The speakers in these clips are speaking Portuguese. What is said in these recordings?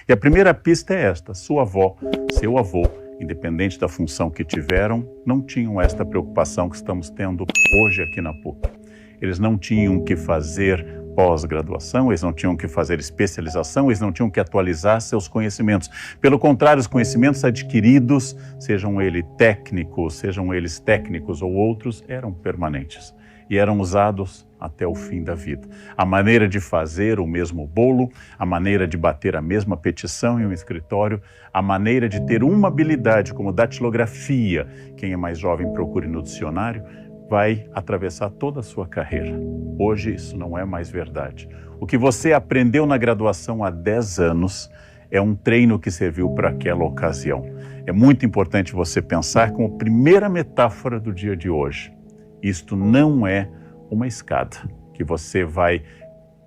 E a primeira pista é esta: sua avó, seu avô, independente da função que tiveram, não tinham esta preocupação que estamos tendo hoje aqui na PUC. Eles não tinham que fazer pós-graduação, eles não tinham que fazer especialização, eles não tinham que atualizar seus conhecimentos. Pelo contrário, os conhecimentos adquiridos, sejam eles técnicos ou outros, eram permanentes e eram usados até o fim da vida. A maneira de fazer o mesmo bolo, a maneira de bater a mesma petição em um escritório, a maneira de ter uma habilidade como datilografia, quem é mais jovem procure no dicionário, vai atravessar toda a sua carreira. Hoje isso não é mais verdade. O que você aprendeu na graduação há 10 anos é um treino que serviu para aquela ocasião. É muito importante você pensar como primeira metáfora do dia de hoje. Isto não é uma escada que você vai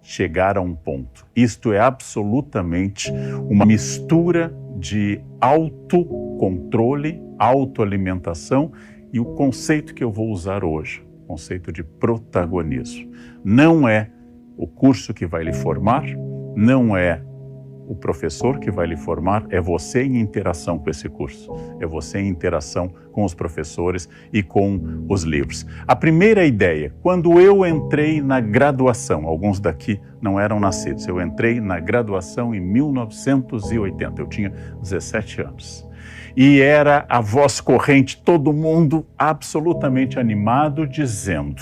chegar a um ponto. Isto é absolutamente uma mistura de autocontrole, autoalimentação e o conceito que eu vou usar hoje, o conceito de protagonismo. Não é o curso que vai lhe formar, não é o professor que vai lhe formar, é você em interação com esse curso, é você em interação com os professores e com os livros. A primeira ideia, quando eu entrei na graduação, alguns daqui não eram nascidos, eu entrei na graduação em 1980, eu tinha 17 anos. E era a voz corrente, todo mundo absolutamente animado, dizendo: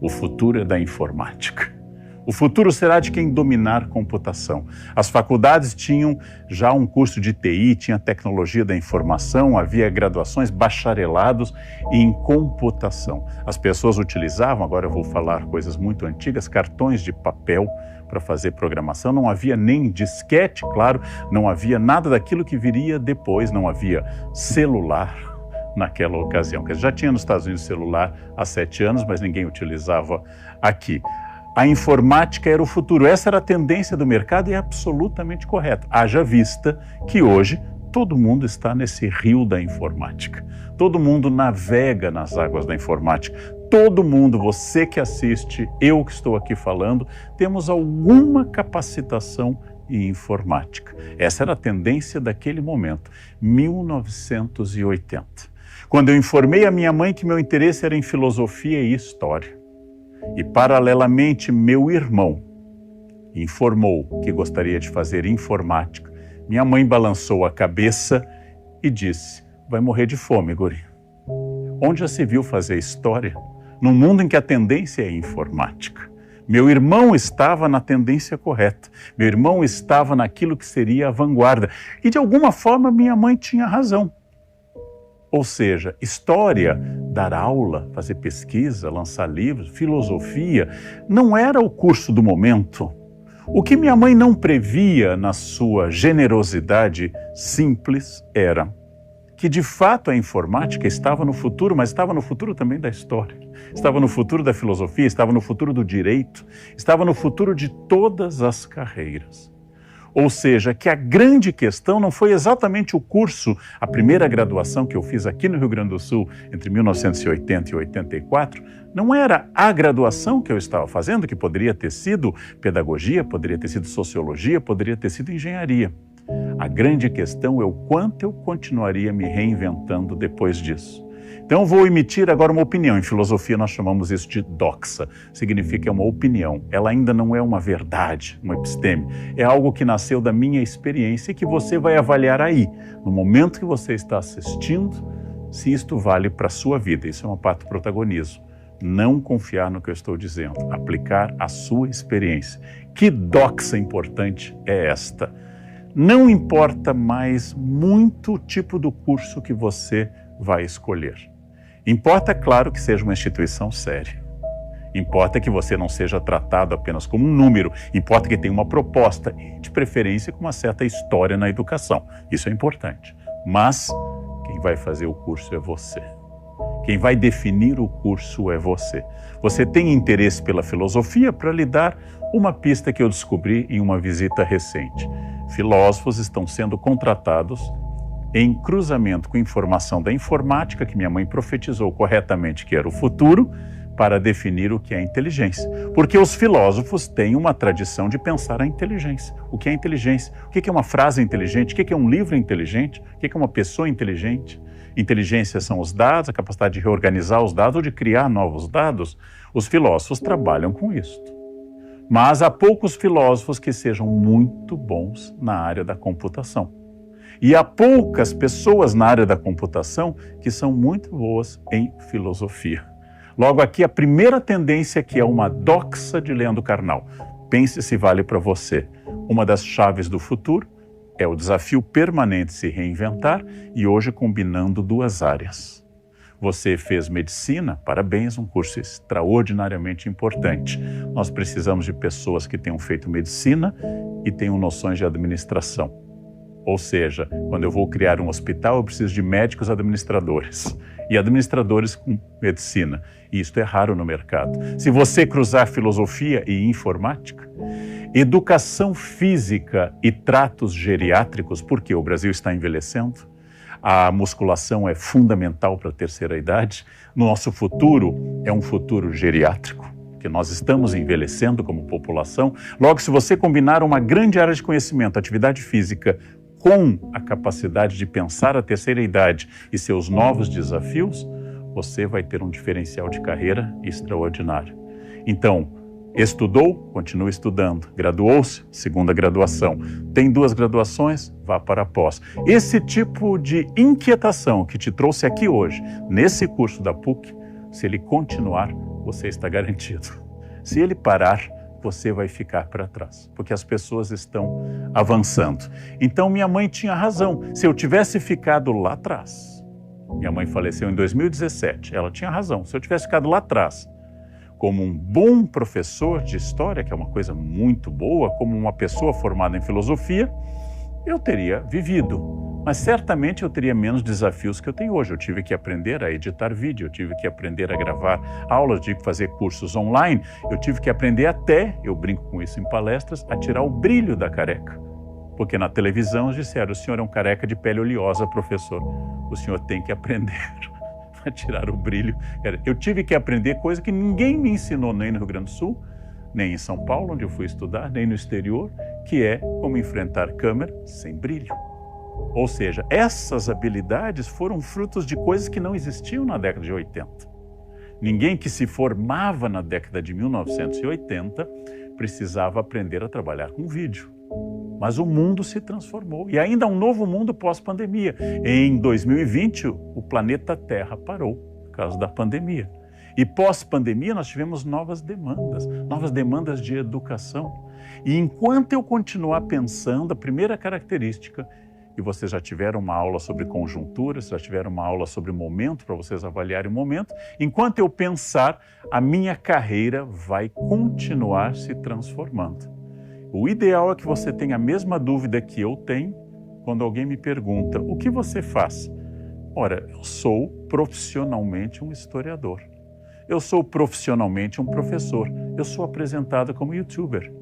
o futuro é da informática. O futuro será de quem dominar computação. As faculdades tinham já um curso de TI, tinha tecnologia da informação, havia graduações, bacharelados em computação. As pessoas utilizavam, agora eu vou falar coisas muito antigas, cartões de papel para fazer programação. Não havia nem disquete, claro, não havia nada daquilo que viria depois, não havia celular naquela ocasião. Porque já tinha nos Estados Unidos celular há 7 anos, mas ninguém utilizava aqui. A informática era o futuro, essa era a tendência do mercado e é absolutamente correta. Haja vista que hoje todo mundo está nesse rio da informática. Todo mundo navega nas águas da informática. Todo mundo, você que assiste, eu que estou aqui falando, temos alguma capacitação em informática. Essa era a tendência daquele momento, 1980. Quando eu informei a minha mãe que meu interesse era em filosofia e história, e paralelamente meu irmão informou que gostaria de fazer informática, minha mãe balançou a cabeça e disse: vai morrer de fome, guri. Onde já se viu fazer história? Num mundo em que a tendência é informática. Meu irmão estava na tendência correta. Meu irmão estava naquilo que seria a vanguarda. E de alguma forma minha mãe tinha razão. Ou seja, história, dar aula, fazer pesquisa, lançar livros, filosofia, não era o curso do momento. O que minha mãe não previa na sua generosidade simples era que, de fato, a informática estava no futuro, mas estava no futuro também da história, estava no futuro da filosofia, estava no futuro do direito, estava no futuro de todas as carreiras. Ou seja, que a grande questão não foi exatamente o curso, a primeira graduação que eu fiz aqui no Rio Grande do Sul, entre 1980 e 84, não era a graduação que eu estava fazendo, que poderia ter sido pedagogia, poderia ter sido sociologia, poderia ter sido engenharia. A grande questão é o quanto eu continuaria me reinventando depois disso. Então vou emitir agora uma opinião. Em filosofia nós chamamos isso de doxa, significa uma opinião. Ela ainda não é uma verdade, uma episteme. É algo que nasceu da minha experiência e que você vai avaliar aí, no momento que você está assistindo, se isto vale para a sua vida. Isso é uma parte do protagonismo. Não confiar no que eu estou dizendo, aplicar a sua experiência. Que doxa importante é esta? Não importa mais muito o tipo do curso que você vai escolher. Importa, claro, que seja uma instituição séria. Importa que você não seja tratado apenas como um número. Importa que tenha uma proposta, de preferência com uma certa história na educação. Isso é importante. Mas quem vai fazer o curso é você. Quem vai definir o curso é você. Você tem interesse pela filosofia? Para lhe dar uma pista que eu descobri em uma visita recente. Filósofos estão sendo contratados em cruzamento com informação da informática, que minha mãe profetizou corretamente que era o futuro, para definir o que é inteligência. Porque os filósofos têm uma tradição de pensar a inteligência. O que é inteligência? O que é uma frase inteligente? O que é um livro inteligente? O que é uma pessoa inteligente? Inteligência são os dados, a capacidade de reorganizar os dados ou de criar novos dados. Os filósofos trabalham com isso. Mas há poucos filósofos que sejam muito bons na área da computação. E há poucas pessoas na área da computação que são muito boas em filosofia. Logo aqui, a primeira tendência que é uma doxa de Leandro Carnal. Pense se vale para você. Uma das chaves do futuro é o desafio permanente de se reinventar e hoje combinando duas áreas. Você fez medicina, parabéns, um curso extraordinariamente importante. Nós precisamos de pessoas que tenham feito medicina e tenham noções de administração. Ou seja, quando eu vou criar um hospital, eu preciso de médicos administradores e administradores com medicina. E isto é raro no mercado. Se você cruzar filosofia e informática, educação física e tratos geriátricos, porque o Brasil está envelhecendo, a musculação é fundamental para a terceira idade, nosso futuro é um futuro geriátrico, que nós estamos envelhecendo como população. Logo, se você combinar uma grande área de conhecimento, atividade física, com a capacidade de pensar a terceira idade e seus novos desafios, você vai ter um diferencial de carreira extraordinário. Então, estudou? Continue estudando. Graduou-se? Segunda graduação. Tem 2 graduações? Vá para a pós. Esse tipo de inquietação que te trouxe aqui hoje, nesse curso da PUC, se ele continuar, você está garantido. Se ele parar, você vai ficar para trás, porque as pessoas estão avançando. Então, minha mãe tinha razão. Se eu tivesse ficado lá atrás, minha mãe faleceu em 2017, ela tinha razão. Se eu tivesse ficado lá atrás, como um bom professor de história, que é uma coisa muito boa, como uma pessoa formada em filosofia, eu teria vivido. Mas certamente eu teria menos desafios que eu tenho hoje. Eu tive que aprender a editar vídeo, eu tive que aprender a gravar aulas, tive que fazer cursos online, eu tive que aprender até, eu brinco com isso em palestras, a tirar o brilho da careca. Porque na televisão disseram, o senhor é um careca de pele oleosa, professor. O senhor tem que aprender a tirar o brilho. Eu tive que aprender coisa que ninguém me ensinou, nem no Rio Grande do Sul, nem em São Paulo, onde eu fui estudar, nem no exterior, que é como enfrentar câmera sem brilho. Ou seja, essas habilidades foram frutos de coisas que não existiam na década de 80. Ninguém que se formava na década de 1980 precisava aprender a trabalhar com vídeo. Mas o mundo se transformou e ainda há um novo mundo pós-pandemia. Em 2020, o planeta Terra parou por causa da pandemia. E pós-pandemia nós tivemos novas demandas de educação. E enquanto eu continuar pensando, a primeira característica, e vocês já tiveram uma aula sobre conjunturas, já tiveram uma aula sobre momento, para vocês avaliarem o momento, enquanto eu pensar, a minha carreira vai continuar se transformando. O ideal é que você tenha a mesma dúvida que eu tenho quando alguém me pergunta, o que você faz? Ora, eu sou profissionalmente um historiador. Eu sou profissionalmente um professor. Eu sou apresentado como youtuber.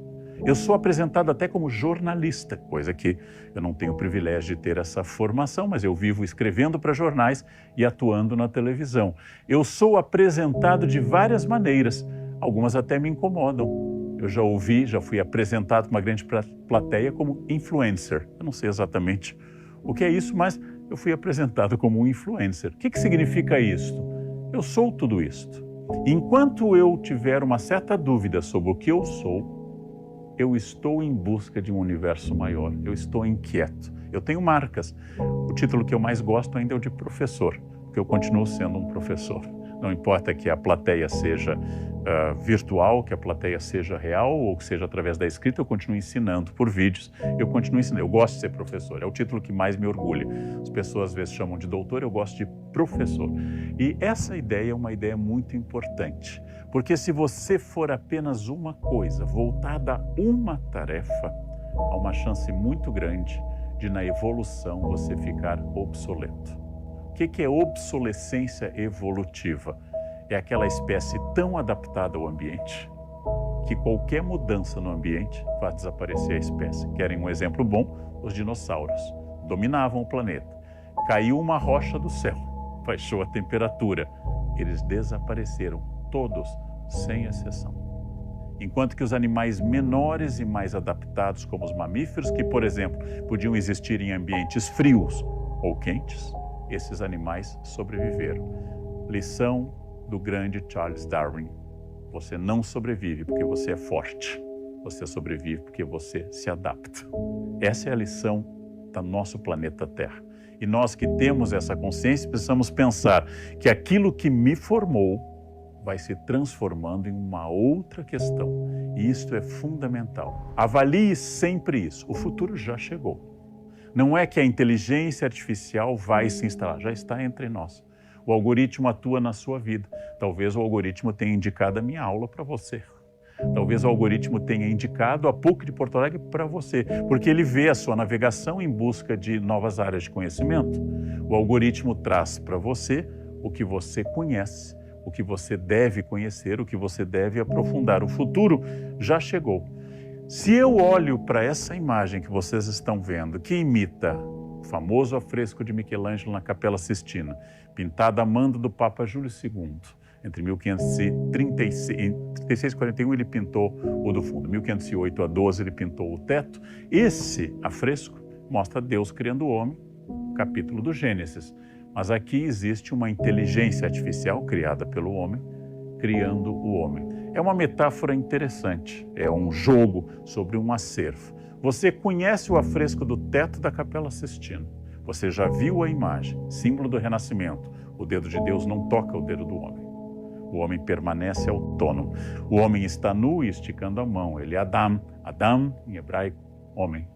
Eu sou apresentado até como jornalista, coisa que eu não tenho o privilégio de ter essa formação, mas eu vivo escrevendo para jornais e atuando na televisão. Eu sou apresentado de várias maneiras, algumas até me incomodam. Eu já fui apresentado para uma grande plateia como influencer. Eu não sei exatamente o que é isso, mas eu fui apresentado como um influencer. O que significa isto? Eu sou tudo isto. Enquanto eu tiver uma certa dúvida sobre o que eu sou, eu estou em busca de um universo maior, eu estou inquieto. Eu tenho marcas. O título que eu mais gosto ainda é o de professor, porque eu continuo sendo um professor. Não importa que a plateia seja virtual, que a plateia seja real ou que seja através da escrita, eu continuo ensinando por vídeos, eu continuo ensinando. Eu gosto de ser professor, é o título que mais me orgulha. As pessoas às vezes chamam de doutor, eu gosto de professor. E essa ideia é uma ideia muito importante, porque se você for apenas uma coisa, voltada a uma tarefa, há uma chance muito grande de na evolução você ficar obsoleto. O que é obsolescência evolutiva? É aquela espécie tão adaptada ao ambiente que qualquer mudança no ambiente faz desaparecer a espécie. Querem um exemplo bom? Os dinossauros dominavam o planeta. Caiu uma rocha do céu, baixou a temperatura, eles desapareceram. todos, sem exceção. Enquanto que os animais menores e mais adaptados, como os mamíferos, que, por exemplo, podiam existir em ambientes frios ou quentes, esses animais sobreviveram. Lição do grande Charles Darwin: você não sobrevive porque você é forte, você sobrevive porque você se adapta. Essa é a lição do nosso planeta Terra. E nós que temos essa consciência precisamos pensar que aquilo que me formou vai se transformando em uma outra questão. E isto é fundamental. Avalie sempre isso. O futuro já chegou. Não é que a inteligência artificial vai se instalar, já está entre nós. O algoritmo atua na sua vida. Talvez o algoritmo tenha indicado a minha aula para você. Talvez o algoritmo tenha indicado a PUC de Porto Alegre para você, porque ele vê a sua navegação em busca de novas áreas de conhecimento. O algoritmo traz para você o que você conhece, o que você deve conhecer, o que você deve aprofundar. O futuro já chegou. Se eu olho para essa imagem que vocês estão vendo, que imita o famoso afresco de Michelangelo na Capela Sistina, pintado a mando do Papa Júlio II, entre 1536 e 41 ele pintou o do fundo, 1508 a 12 ele pintou o teto. Esse afresco mostra Deus criando o homem, capítulo do Gênesis. Mas aqui existe uma inteligência artificial criada pelo homem, criando o homem. É uma metáfora interessante, é um jogo sobre um acervo. Você conhece o afresco do teto da Capela Sistina. Você já viu a imagem, símbolo do renascimento. O dedo de Deus não toca o dedo do homem. O homem permanece autônomo. O homem está nu e esticando a mão. Ele é Adam. Adam, em hebraico, homem.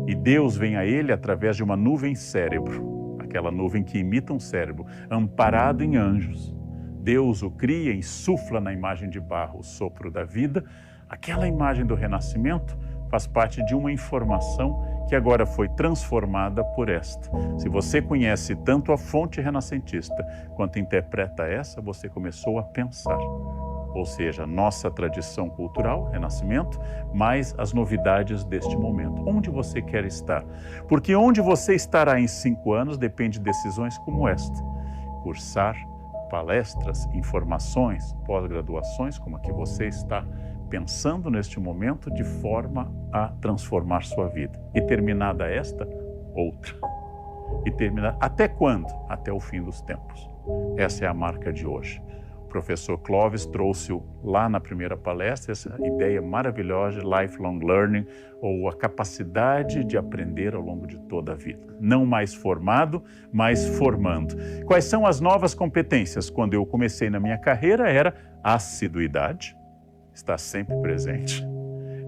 E Deus vem a ele através de uma nuvem cérebro. Aquela nuvem que imita um cérebro, amparado em anjos. Deus o cria, insufla na imagem de barro o sopro da vida. Aquela imagem do renascimento faz parte de uma informação que agora foi transformada por esta. Se você conhece tanto a fonte renascentista quanto interpreta essa, você começou a pensar. Ou seja, nossa tradição cultural, renascimento, mais as novidades deste momento. Onde você quer estar? Porque onde você estará em 5 anos depende de decisões como esta. Cursar palestras, informações, pós-graduações, como a que você está pensando neste momento, de forma a transformar sua vida. E terminada esta, outra. E terminar até quando? Até o fim dos tempos. Essa é a marca de hoje. O professor Clóvis trouxe lá na primeira palestra essa ideia maravilhosa de lifelong learning, ou a capacidade de aprender ao longo de toda a vida. Não mais formado, mas formando. Quais são as novas competências? Quando eu comecei na minha carreira era assiduidade, estar sempre presente,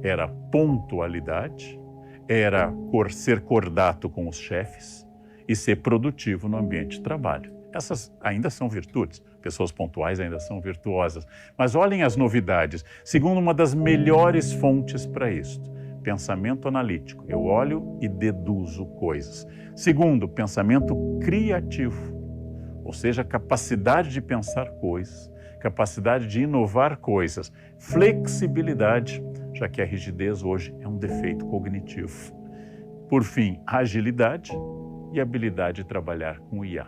era pontualidade, era ser cordato com os chefes e ser produtivo no ambiente de trabalho. Essas ainda são virtudes, pessoas pontuais ainda são virtuosas. Mas olhem as novidades, segundo uma das melhores fontes para isto, pensamento analítico. Eu olho e deduzo coisas. Segundo, pensamento criativo, ou seja, capacidade de pensar coisas, capacidade de inovar coisas. Flexibilidade, já que a rigidez hoje é um defeito cognitivo. Por fim, agilidade e habilidade de trabalhar com IA.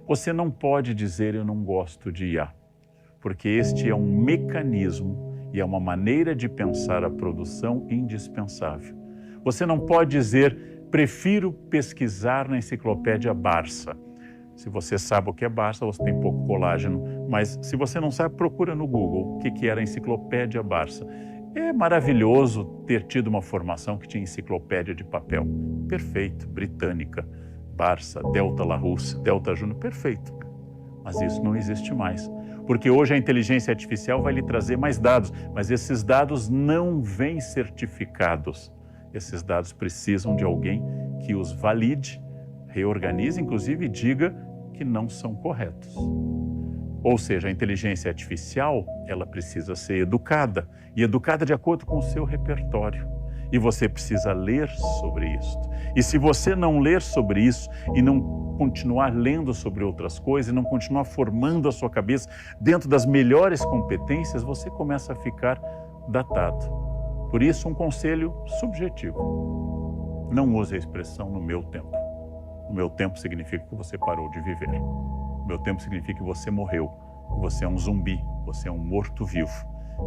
Você não pode dizer eu não gosto de IA, porque este é um mecanismo e é uma maneira de pensar a produção indispensável. Você não pode dizer prefiro pesquisar na enciclopédia Barça. Se você sabe o que é Barça, você tem pouco colágeno, mas se você não sabe, procura no Google o que era a enciclopédia Barça. É maravilhoso ter tido uma formação que tinha enciclopédia de papel. Perfeito, britânica. Barça, Delta Larousse, Delta Júnior, perfeito. Mas isso não existe mais. Porque hoje a inteligência artificial vai lhe trazer mais dados, mas esses dados não vêm certificados. Esses dados precisam de alguém que os valide, reorganize, inclusive, e diga que não são corretos. Ou seja, a inteligência artificial, ela precisa ser educada, e educada de acordo com o seu repertório. E você precisa ler sobre isso. E se você não ler sobre isso e não continuar lendo sobre outras coisas e não continuar formando a sua cabeça dentro das melhores competências, você começa a ficar datado. Por isso, um conselho subjetivo. Não use a expressão no meu tempo. O meu tempo significa que você parou de viver. O meu tempo significa que você morreu. Você é um zumbi. você é um morto-vivo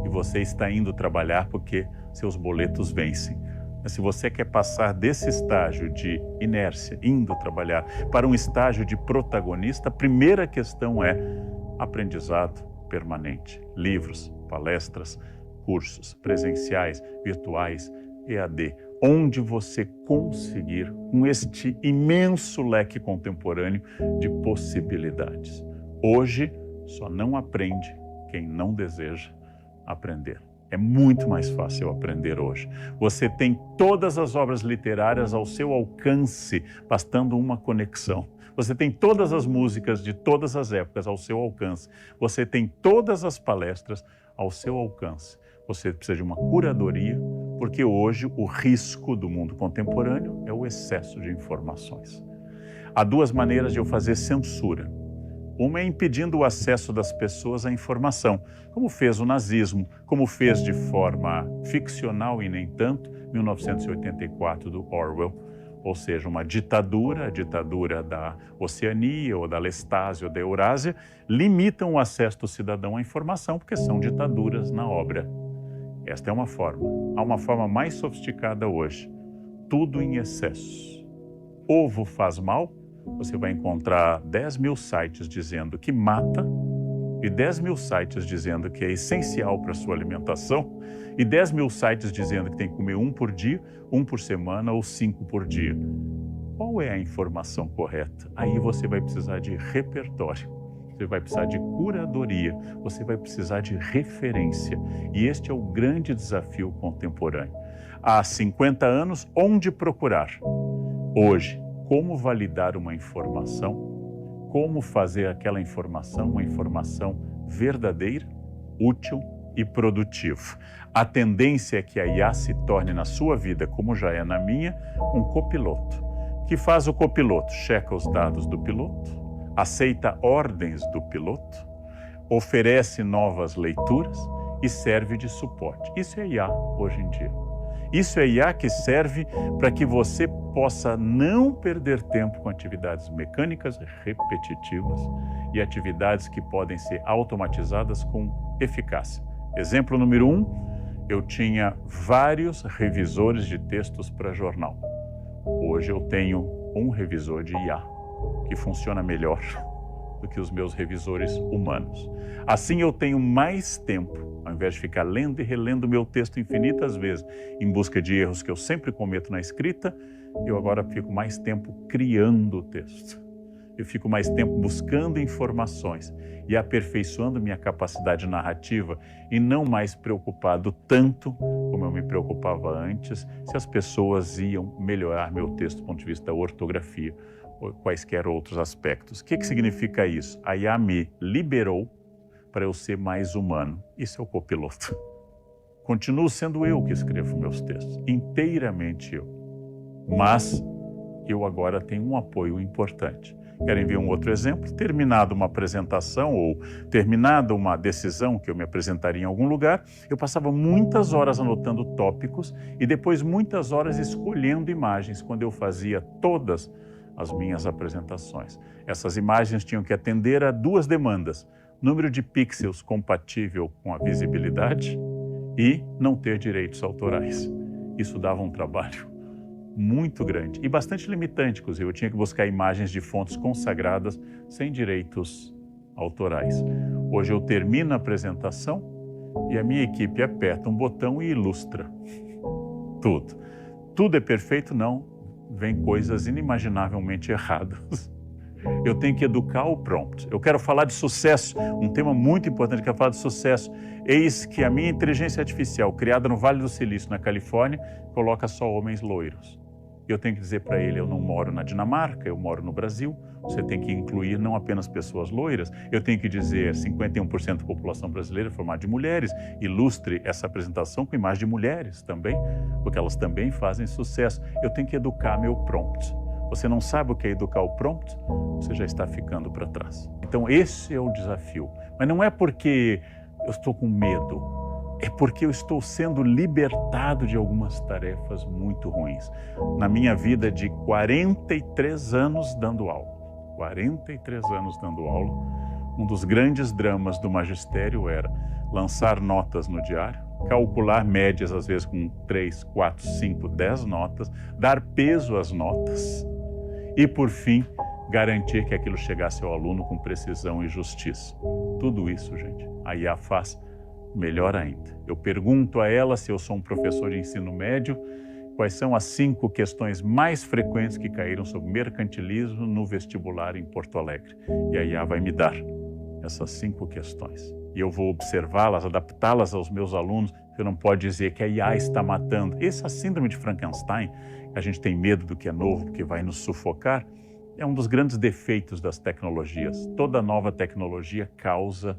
e você está indo trabalhar porque seus boletos vencem. Mas se você quer passar desse estágio de inércia, indo trabalhar, para um estágio de protagonista, a primeira questão é aprendizado permanente. Livros, palestras, cursos presenciais, virtuais, EAD, onde você conseguir com este imenso leque contemporâneo de possibilidades. Hoje, só não aprende quem não deseja aprender. É muito mais fácil aprender hoje. Você tem todas as obras literárias ao seu alcance, bastando uma conexão. Você tem todas as músicas de todas as épocas ao seu alcance. Você tem todas as palestras ao seu alcance. Você precisa de uma curadoria, porque hoje o risco do mundo contemporâneo é o excesso de informações. Há duas maneiras de eu fazer censura. Uma é impedindo o acesso das pessoas à informação, como fez o nazismo, como fez de forma ficcional e nem tanto, 1984 do Orwell, ou seja, uma ditadura, a ditadura da Oceania ou da Lestásia ou da Eurásia, limitam o acesso do cidadão à informação porque são ditaduras na obra. Esta é uma forma. Há uma forma mais sofisticada hoje. Tudo em excesso. Ovo faz mal? Você vai encontrar 10 mil sites dizendo que mata e 10 mil sites dizendo que é essencial para a sua alimentação e 10 mil sites dizendo que tem que comer 1 por dia, 1 por semana ou 5 por dia. Qual é a informação correta? Aí você vai precisar de repertório, você vai precisar de curadoria, você vai precisar de referência. E este é o grande desafio contemporâneo. Há 50 anos, onde procurar? Hoje, como validar uma informação, como fazer aquela informação uma informação verdadeira, útil e produtiva. A tendência é que a IA se torne na sua vida, como já é na minha, um copiloto. Que faz o copiloto? Checa os dados do piloto, aceita ordens do piloto, oferece novas leituras e serve de suporte. Isso é IA hoje em dia. Isso é IA que serve para que você possa não perder tempo com atividades mecânicas repetitivas e atividades que podem ser automatizadas com eficácia. Exemplo número 1, eu tinha vários revisores de textos para jornal. Hoje eu tenho um revisor de IA que funciona melhor do que os meus revisores humanos. Assim eu tenho mais tempo, ao invés de ficar lendo e relendo meu texto infinitas vezes, em busca de erros que eu sempre cometo na escrita, eu agora fico mais tempo criando o texto. Eu fico mais tempo buscando informações e aperfeiçoando minha capacidade narrativa e não mais preocupado tanto como eu me preocupava antes se as pessoas iam melhorar meu texto do ponto de vista da ortografia ou quaisquer outros aspectos. O que significa isso? A IA me liberou para eu ser mais humano. Isso é o copiloto. Continuo sendo eu que escrevo meus textos, inteiramente eu. Mas eu agora tenho um apoio importante. Querem ver um outro exemplo? Terminada uma apresentação ou terminada uma decisão que eu me apresentaria em algum lugar, eu passava muitas horas anotando tópicos e depois muitas horas escolhendo imagens quando eu fazia todas as minhas apresentações. Essas imagens tinham que atender a duas demandas: número de pixels compatível com a visibilidade e não ter direitos autorais. Isso dava um trabalho muito grande e bastante limitante, inclusive. Eu tinha que buscar imagens de fontes consagradas sem direitos autorais. Hoje eu termino a apresentação e a minha equipe aperta um botão e ilustra tudo. Tudo é perfeito? Não. Vem coisas inimaginavelmente erradas. Eu tenho que educar o prompt. Eu quero falar de sucesso, um tema muito importante, eu quero falar de sucesso. Eis que a minha inteligência artificial, criada no Vale do Silício, na Califórnia, coloca só homens loiros. Eu tenho que dizer para ele, eu não moro na Dinamarca, eu moro no Brasil. Você tem que incluir não apenas pessoas loiras. Eu tenho que dizer 51% da população brasileira é formada de mulheres. Ilustre essa apresentação com imagens de mulheres também, porque elas também fazem sucesso. Eu tenho que educar meu prompt. Você não sabe o que é educar o prompt, você já está ficando para trás. Então esse é o desafio. Mas não é porque eu estou com medo. É porque eu estou sendo libertado de algumas tarefas muito ruins. Na minha vida de 43 anos dando aula, Um dos grandes dramas do magistério era lançar notas no diário, calcular médias, às vezes com 3, 4, 5, 10 notas, dar peso às notas e, por fim, garantir que aquilo chegasse ao aluno com precisão e justiça. Tudo isso, gente, a IA faz melhor ainda. Eu pergunto a ela, se eu sou um professor de ensino médio, quais são as 5 questões mais frequentes que caíram sobre mercantilismo no vestibular em Porto Alegre. E a IA vai me dar essas 5 questões. E eu vou observá-las, adaptá-las aos meus alunos. Você não pode dizer que a IA está matando. Essa síndrome de Frankenstein, a gente tem medo do que é novo, porque vai nos sufocar, é um dos grandes defeitos das tecnologias. Toda nova tecnologia causa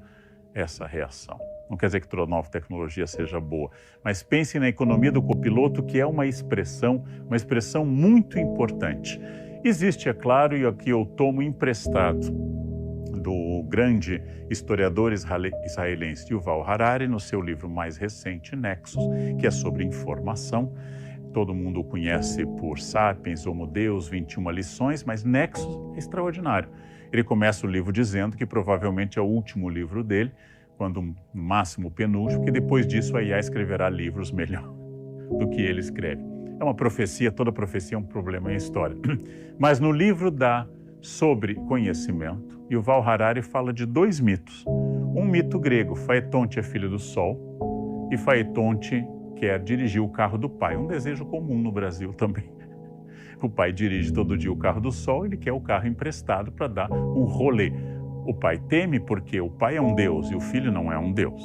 essa reação. Não quer dizer que toda nova tecnologia seja boa, mas pense na economia do copiloto, que é uma expressão muito importante. Existe, é claro, e aqui eu tomo emprestado do grande historiador israelense Yuval Harari, no seu livro mais recente, Nexus, que é sobre informação. Todo mundo o conhece por Sapiens, Homo Deus, 21 lições, mas Nexus é extraordinário. Ele começa o livro dizendo que provavelmente é o último livro dele, quando no máximo penúltimo, que depois disso a IA escreverá livros melhor do que ele escreve. É uma profecia, toda profecia é um problema em história. Mas no livro sobre conhecimento, Yuval Harari fala de 2 mitos. Um mito grego, Faetonte é filho do sol, e Faetonte quer dirigir o carro do pai, um desejo comum no Brasil também. O pai dirige todo dia o carro do sol, ele quer o carro emprestado para dar um rolê. O pai teme porque o pai é um deus e o filho não é um deus.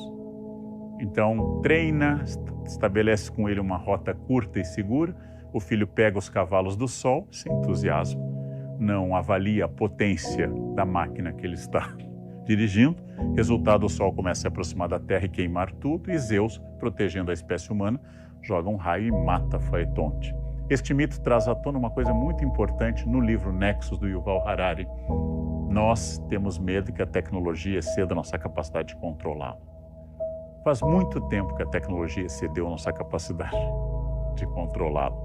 Então, treina, estabelece com ele uma rota curta e segura. O filho pega os cavalos do sol, sem entusiasmo, não avalia a potência da máquina que ele está dirigindo. Resultado, o sol começa a se aproximar da Terra e queimar tudo, e Zeus, protegendo a espécie humana, joga um raio e mata Faetonte. Este mito traz à tona uma coisa muito importante no livro Nexus, do Yuval Harari. Nós temos medo que a tecnologia exceda a nossa capacidade de controlá-la. Faz muito tempo que a tecnologia excedeu a nossa capacidade de controlá-la.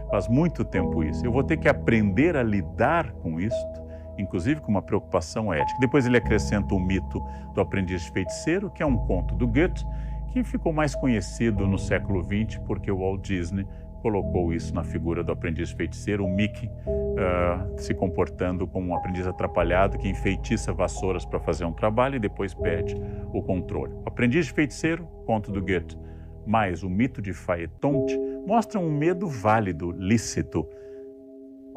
Faz muito tempo isso. Eu vou ter que aprender a lidar com isto, inclusive com uma preocupação ética. Depois ele acrescenta o mito do aprendiz de feiticeiro, que é um conto do Goethe, que ficou mais conhecido no século XX porque o Walt Disney colocou isso na figura do aprendiz feiticeiro, o Mickey se comportando como um aprendiz atrapalhado que enfeitiça vassouras para fazer um trabalho e depois perde o controle. O aprendiz de feiticeiro, conto do Goethe, mais o mito de Faetonte, mostram um medo válido, lícito.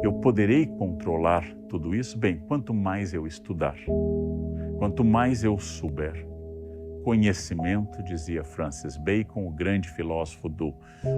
Eu poderei controlar tudo isso? Bem, quanto mais eu estudar, quanto mais eu souber. Conhecimento, dizia Francis Bacon, o grande filósofo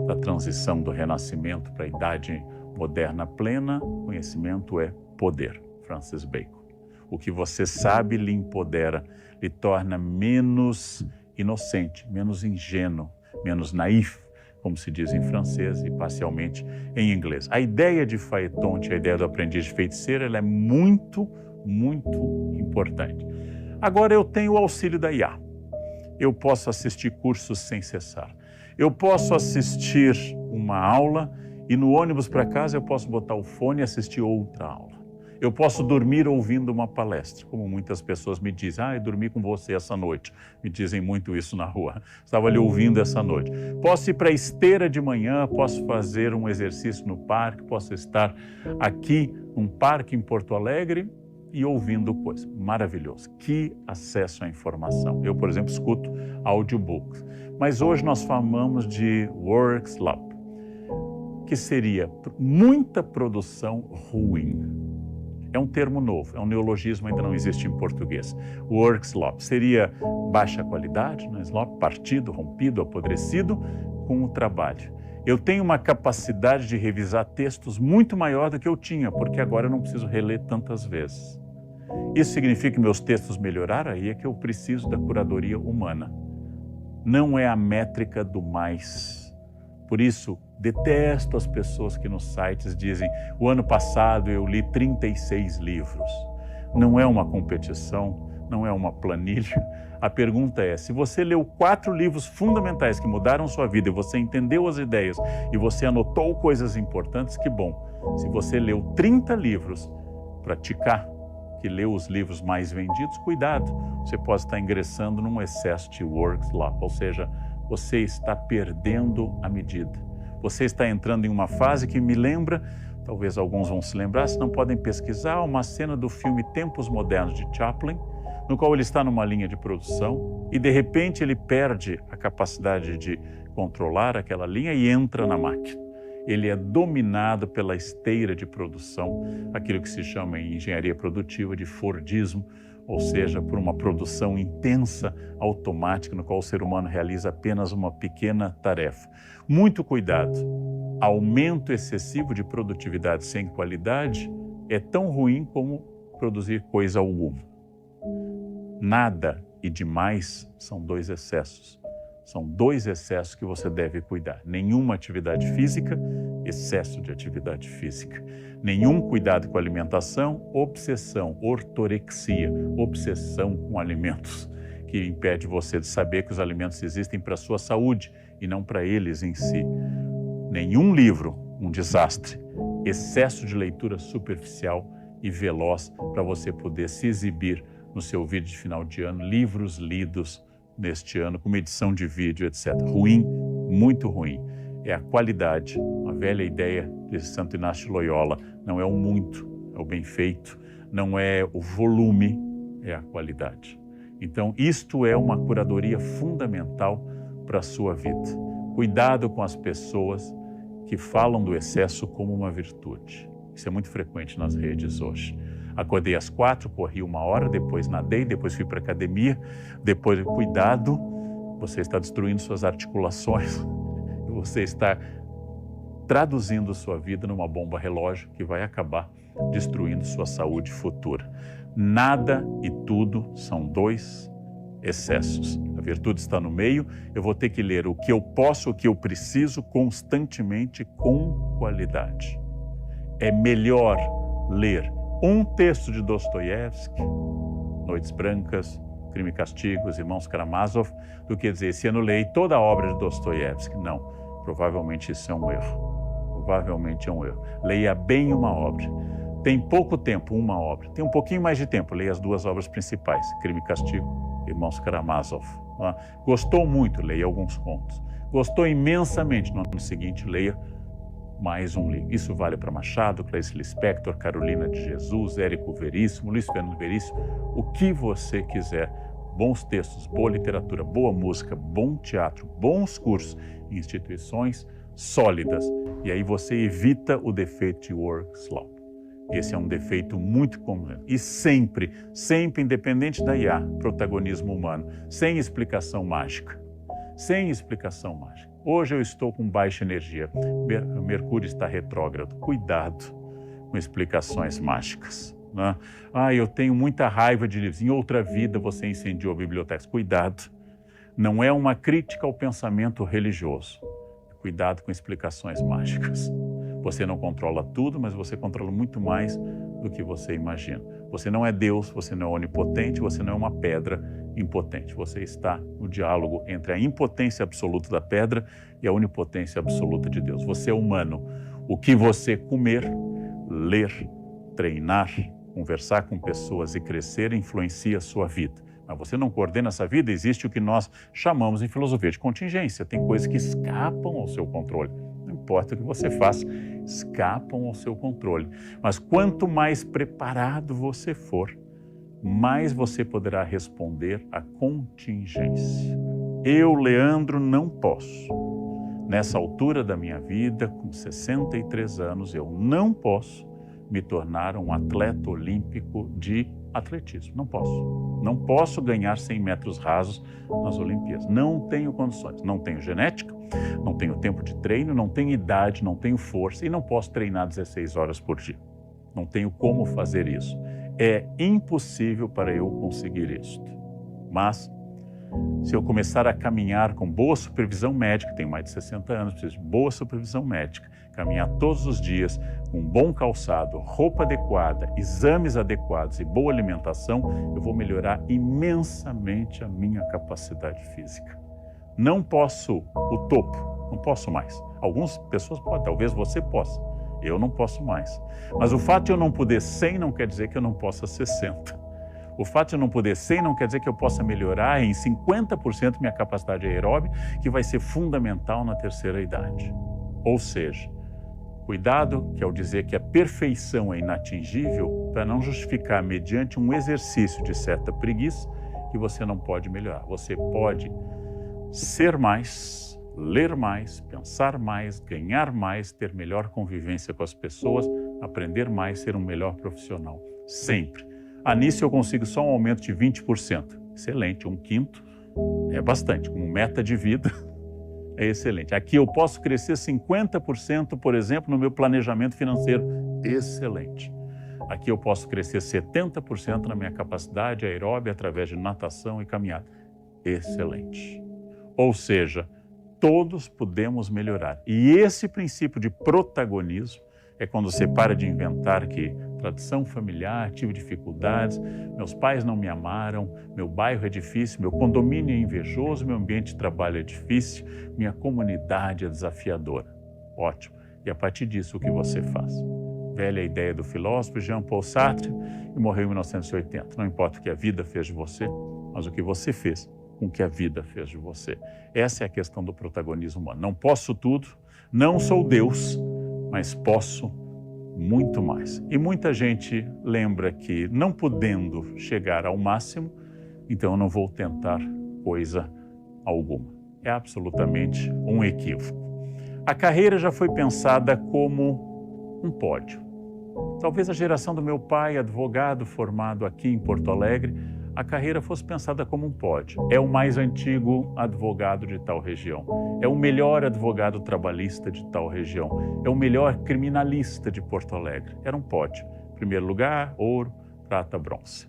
da transição do Renascimento para a Idade Moderna plena, conhecimento é poder, Francis Bacon. O que você sabe lhe empodera, lhe torna menos inocente, menos ingênuo, menos naif, como se diz em francês e parcialmente em inglês. A ideia de Faetonte, a ideia do aprendiz de feiticeiro, ela é muito, muito importante. Agora eu tenho o auxílio da IA. Eu posso assistir cursos sem cessar. Eu posso assistir uma aula e no ônibus para casa eu posso botar o fone e assistir outra aula. Eu posso dormir ouvindo uma palestra, como muitas pessoas me dizem. Eu dormi com você essa noite. Me dizem muito isso na rua. Estava ali ouvindo essa noite. Posso ir para a esteira de manhã, posso fazer um exercício no parque, posso estar aqui num parque em Porto Alegre e ouvindo coisas. Maravilhoso. Que acesso à informação. Eu, por exemplo, escuto audiobooks. Mas hoje nós falamos de Works Lab, que seria muita produção ruim. É um termo novo, é um neologismo, ainda não existe em português. Work slop seria baixa qualidade, né? Slop, partido, rompido, apodrecido com o trabalho. Eu tenho uma capacidade de revisar textos muito maior do que eu tinha, porque agora eu não preciso reler tantas vezes. Isso significa que meus textos melhoraram? Aí é que eu preciso da curadoria humana. Não é a métrica do mais. Por isso, detesto as pessoas que nos sites dizem: o ano passado eu li 36 livros. Não é uma competição, não é uma planilha. A pergunta é, se você leu 4 livros fundamentais que mudaram sua vida e você entendeu as ideias e você anotou coisas importantes, que bom. Se você leu 30 livros, praticar que lê os livros mais vendidos, cuidado, você pode estar ingressando num excesso de works lá, ou seja, você está perdendo a medida. Você está entrando em uma fase que me lembra, talvez alguns vão se lembrar, se não podem pesquisar, uma cena do filme Tempos Modernos de Chaplin, no qual ele está numa linha de produção e de repente ele perde a capacidade de controlar aquela linha e entra na máquina. Ele é dominado pela esteira de produção, aquilo que se chama em engenharia produtiva de Fordismo, ou seja, por uma produção intensa, automática, no qual o ser humano realiza apenas uma pequena tarefa. Muito cuidado. Aumento excessivo de produtividade sem qualidade é tão ruim como produzir coisa alguma. Nada e demais são dois excessos. São dois excessos que você deve cuidar. Nenhuma atividade física, excesso de atividade física. Nenhum cuidado com a alimentação, obsessão, ortorexia, obsessão com alimentos, que impede você de saber que os alimentos existem para a sua saúde e não para eles em si. Nenhum livro, um desastre. Excesso de leitura superficial e veloz para você poder se exibir no seu vídeo de final de ano, livros lidos neste ano, com edição de vídeo, etc. Ruim, muito ruim. É a qualidade, a velha ideia de Santo Inácio de Loyola. Não é o muito, é o bem feito. Não é o volume, é a qualidade. Então, isto é uma curadoria fundamental para a sua vida. Cuidado com as pessoas que falam do excesso como uma virtude. Isso é muito frequente nas redes hoje. Acordei às 4, corri 1 hora, depois nadei, depois fui para a academia, depois cuidado, você está destruindo suas articulações, você está traduzindo sua vida numa bomba relógio que vai acabar destruindo sua saúde futura. Nada e tudo são dois excessos. A virtude está no meio, eu vou ter que ler o que eu posso, o que eu preciso constantemente com qualidade. É melhor ler um texto de Dostoiévski, Noites Brancas, Crime e Castigo, Os Irmãos Karamazov, do que dizer, esse ano leio toda a obra de Dostoiévski. Não, provavelmente isso é um erro. Provavelmente é um erro. Leia bem uma obra. Tem pouco tempo, uma obra. Tem um pouquinho mais de tempo, leia as 2 obras principais, Crime e Castigo, Irmãos Karamazov. Gostou muito, leia alguns contos. Gostou imensamente, no ano seguinte, leia mais um livro. Isso vale para Machado, Clarice Lispector, Carolina de Jesus, Érico Veríssimo, Luiz Fernando Veríssimo, o que você quiser. Bons textos, boa literatura, boa música, bom teatro, bons cursos em instituições sólidas. E aí você evita o defeito de work-slop. Esse é um defeito muito comum. E sempre, independente da IA, protagonismo humano, sem explicação mágica. Sem explicação mágica. Hoje eu estou com baixa energia, Mercúrio está retrógrado. Cuidado com explicações mágicas. Né? Eu tenho muita raiva de livros. Em outra vida você incendiou bibliotecas. Cuidado. Não é uma crítica ao pensamento religioso. Cuidado com explicações mágicas. Você não controla tudo, mas você controla muito mais do que você imagina. Você não é Deus, você não é onipotente, você não é uma pedra impotente. Você está no diálogo entre a impotência absoluta da pedra e a onipotência absoluta de Deus. Você é humano. O que você comer, ler, treinar, conversar com pessoas e crescer influencia a sua vida. Mas você não coordena essa vida, existe o que nós chamamos em filosofia de contingência. Tem coisas que escapam ao seu controle. Não importa o que você faça, escapam ao seu controle. Mas quanto mais preparado você for, mais você poderá responder à contingência. Eu, Leandro, não posso. Nessa altura da minha vida, com 63 anos, eu não posso me tornar um atleta olímpico de atletismo. Não posso. Não posso ganhar 100 metros rasos nas Olimpíadas. Não tenho condições. Não tenho genética, não tenho tempo de treino, não tenho idade, não tenho força e não posso treinar 16 horas por dia. Não tenho como fazer isso. É impossível para eu conseguir isto. Mas, se eu começar a caminhar com boa supervisão médica, tenho mais de 60 anos, preciso de boa supervisão médica, caminhar todos os dias com bom calçado, roupa adequada, exames adequados e boa alimentação, eu vou melhorar imensamente a minha capacidade física. Não posso o topo, não posso mais. Algumas pessoas podem, talvez você possa. Eu não posso mais. Mas o fato de eu não poder 100 não quer dizer que eu não possa 60. O fato de eu não poder 100 não quer dizer que eu possa melhorar em 50% minha capacidade aeróbica, que vai ser fundamental na terceira idade. Ou seja, cuidado que ao dizer que a perfeição é inatingível, para não justificar mediante um exercício de certa preguiça, que você não pode melhorar. Você pode ser mais, ler mais, pensar mais, ganhar mais, ter melhor convivência com as pessoas, aprender mais, ser um melhor profissional. Sempre. Nisso eu consigo só um aumento de 20%. Excelente, 1/5 é bastante. Como meta de vida, é excelente. Aqui eu posso crescer 50%, por exemplo, no meu planejamento financeiro. Excelente. Aqui eu posso crescer 70% na minha capacidade aeróbica através de natação e caminhada. Excelente. Ou seja, todos podemos melhorar. E esse princípio de protagonismo é quando você para de inventar que tradição familiar, tive dificuldades, meus pais não me amaram, meu bairro é difícil, meu condomínio é invejoso, meu ambiente de trabalho é difícil, minha comunidade é desafiadora. Ótimo. E a partir disso, o que você faz? Velha ideia do filósofo Jean-Paul Sartre, que morreu em 1980. Não importa o que a vida fez de você, mas o que você fez com o que a vida fez de você. Essa é a questão do protagonismo humano. Não posso tudo, não sou Deus, mas posso muito mais. E muita gente lembra que não podendo chegar ao máximo, então eu não vou tentar coisa alguma. É absolutamente um equívoco. A carreira já foi pensada como um pódio. Talvez a geração do meu pai, advogado formado aqui em Porto Alegre, a carreira fosse pensada como um pódio. É o mais antigo advogado de tal região. É o melhor advogado trabalhista de tal região. É o melhor criminalista de Porto Alegre. Era um pódio. Primeiro lugar, ouro, prata, bronze.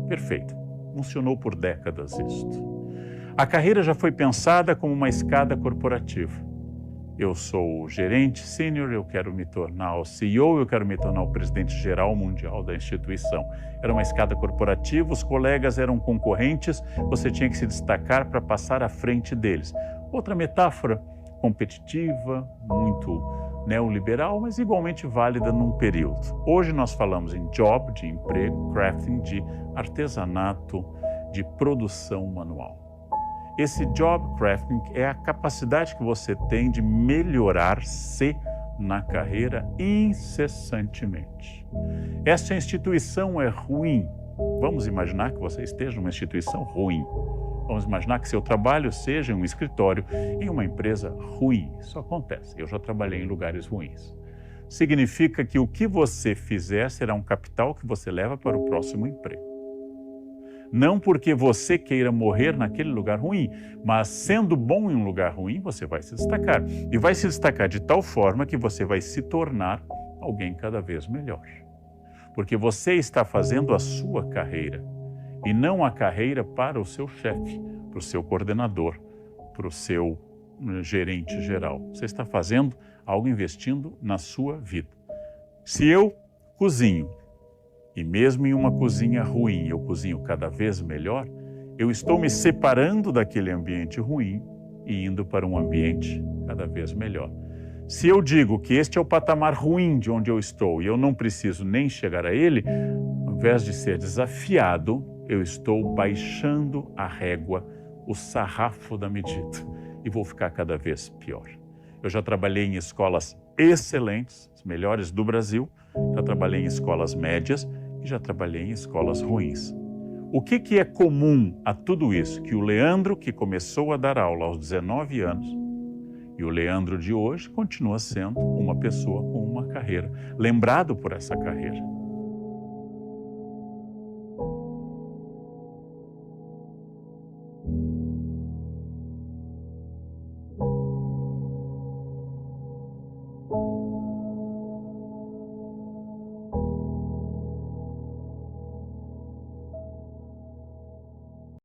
Perfeito. Funcionou por décadas isto. A carreira já foi pensada como uma escada corporativa. Eu sou o gerente sênior, eu quero me tornar o CEO, eu quero me tornar o presidente geral mundial da instituição. Era uma escada corporativa, os colegas eram concorrentes, você tinha que se destacar para passar à frente deles. Outra metáfora competitiva, muito neoliberal, mas igualmente válida num período. Hoje nós falamos em job, de emprego, crafting, de artesanato, de produção manual. Esse job crafting é a capacidade que você tem de melhorar-se na carreira incessantemente. Essa instituição é ruim. Vamos imaginar que você esteja numa instituição ruim. Vamos imaginar que seu trabalho seja em um escritório, em uma empresa ruim. Isso acontece. Eu já trabalhei em lugares ruins. Significa que o que você fizer será um capital que você leva para o próximo emprego. Não porque você queira morrer naquele lugar ruim, mas sendo bom em um lugar ruim, você vai se destacar. E vai se destacar de tal forma que você vai se tornar alguém cada vez melhor. Porque você está fazendo a sua carreira, e não a carreira para o seu chefe, para o seu coordenador, para o seu gerente geral. Você está fazendo algo investindo na sua vida. Se eu cozinho, e mesmo em uma cozinha ruim, eu cozinho cada vez melhor, eu estou me separando daquele ambiente ruim e indo para um ambiente cada vez melhor. Se eu digo que este é o patamar ruim de onde eu estou e eu não preciso nem chegar a ele, ao invés de ser desafiado, eu estou baixando a régua, o sarrafo da medida, e vou ficar cada vez pior. Eu já trabalhei em escolas excelentes, as melhores do Brasil, já trabalhei em escolas médias, e já trabalhei em escolas ruins. O que é comum a tudo isso? Que o Leandro, que começou a dar aula aos 19 anos, e o Leandro de hoje continua sendo uma pessoa com uma carreira, lembrado por essa carreira.